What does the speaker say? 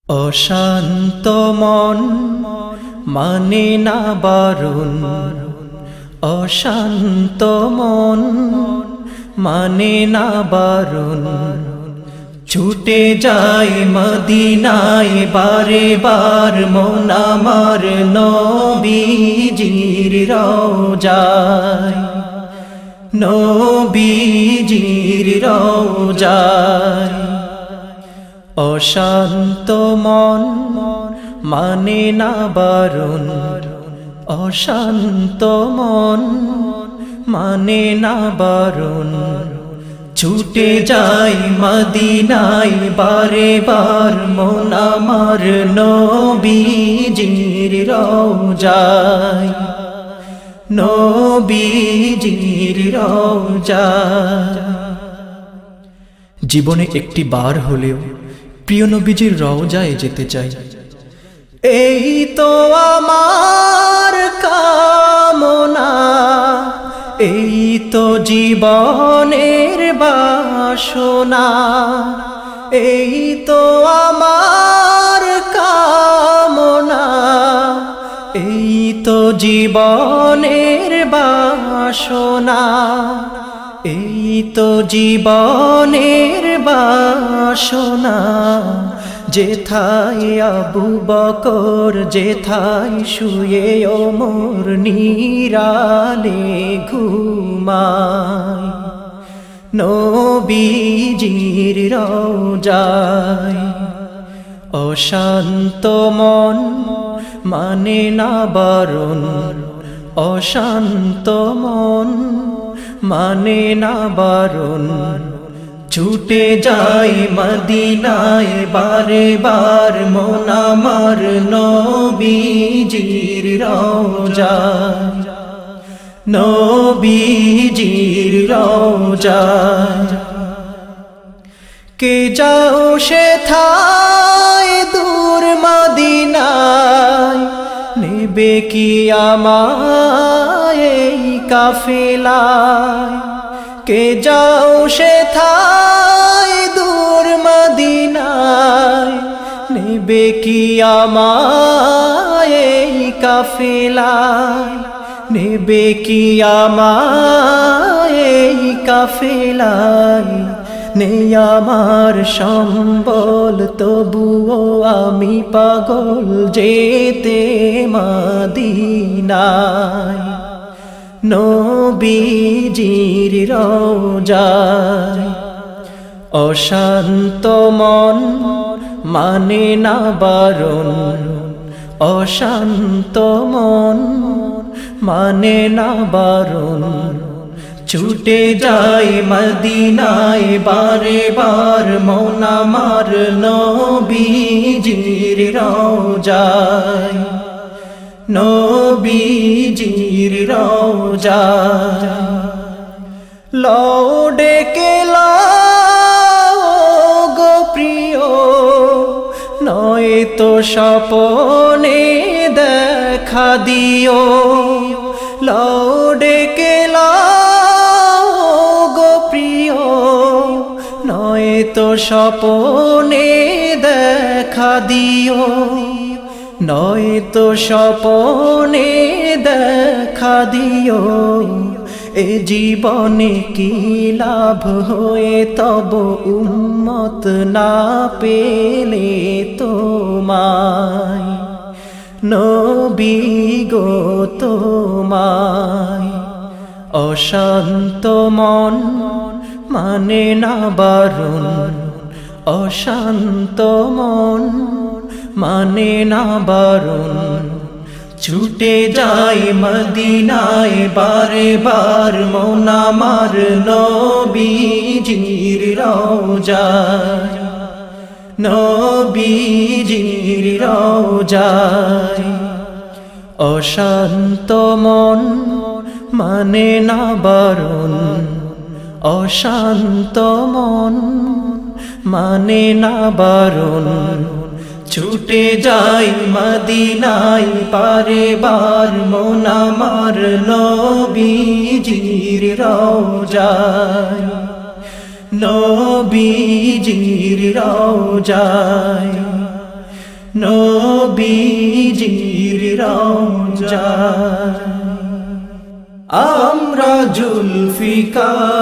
অশান্ত মন মানে না বারণ, অশান্ত মন মানে না বারণ। ছুটে যায় মদিনায় বারে বার মন আমার নবীজির রওজায়, নবীজির রওজায়। অশান্ত মন মানে না বারণ, অশান্ত মন মানে না বারণ। ছুটে যাই মদিনায় বারে বার মন আমার নবীজির রওজায়, নবীজির রওজায়। জীবনে একটি বার হলেও প্রিয় নবীজির রওজায় যেতে চাই। এই তো আমার কামনা, এই তো জীবনের বাসনা, এই তো আমার কামনা, এই তো জীবনের বাসনা, এই তো জীবনের বাসনা। যেথায় আবু বকর, যেথায় শুয়ে ওমর নিরালে ঘুমায়, নবীজির রওজায়। অশান্ত মন মানে না বারণ, অশান্ত মন মানে না বারণ। ছুটে যাই মদিনায় বারে বার মন আমার নবীজির রওজায়, নবীজির রওজায়। কে যাও সেথায় দূর মদিনায়, নেবে কি আমায় এই কাফেলায়। কে যাও সেথায় দূর মদিনায়, নেবে কি আমায় এই কাফেলায়, নেবে কি আমায় এই কাফেলায়। নেই আমার সম্বল তবুও আমি পাগল যেতে মদিনায়, নবীজির রওজায়। অশান্ত মন মানে না বারণ, অশান্ত মন মানে না বারণ। ছুটে যাই মদিনায় বারে বার মন আমার নবীজির রওজায়, নবীজির রওজায়। লও ডেকে লও গো প্রিয়, নয়তো স্বপনে দেখা দিও। লও ডেকে লও গো প্রিয়, নয়তো স্বপনে দেখা দিও, নয়তো স্বপনে দেখা দিও। এ জীবনে কি লাভ হয়ে তব উম্মত না পেলে তোমায়, নবী গো তোমায়। অশান্ত মন মানে না বারণ, অশান্ত মন মানে না বারণ। ছুটে যাই মদিনায় বারে বার মন আমার নবীজির রওজায়, নবীজির রওজায়। অশান্ত মন মানে না বারণ, অশান্ত মন মানে না বারণ। ছুটে যাই মদিনায় বারে বার মন আমার নবীজির রওজায়, নবীজির রওজায়। নবীজির রওজায় আমরা জুলফিকার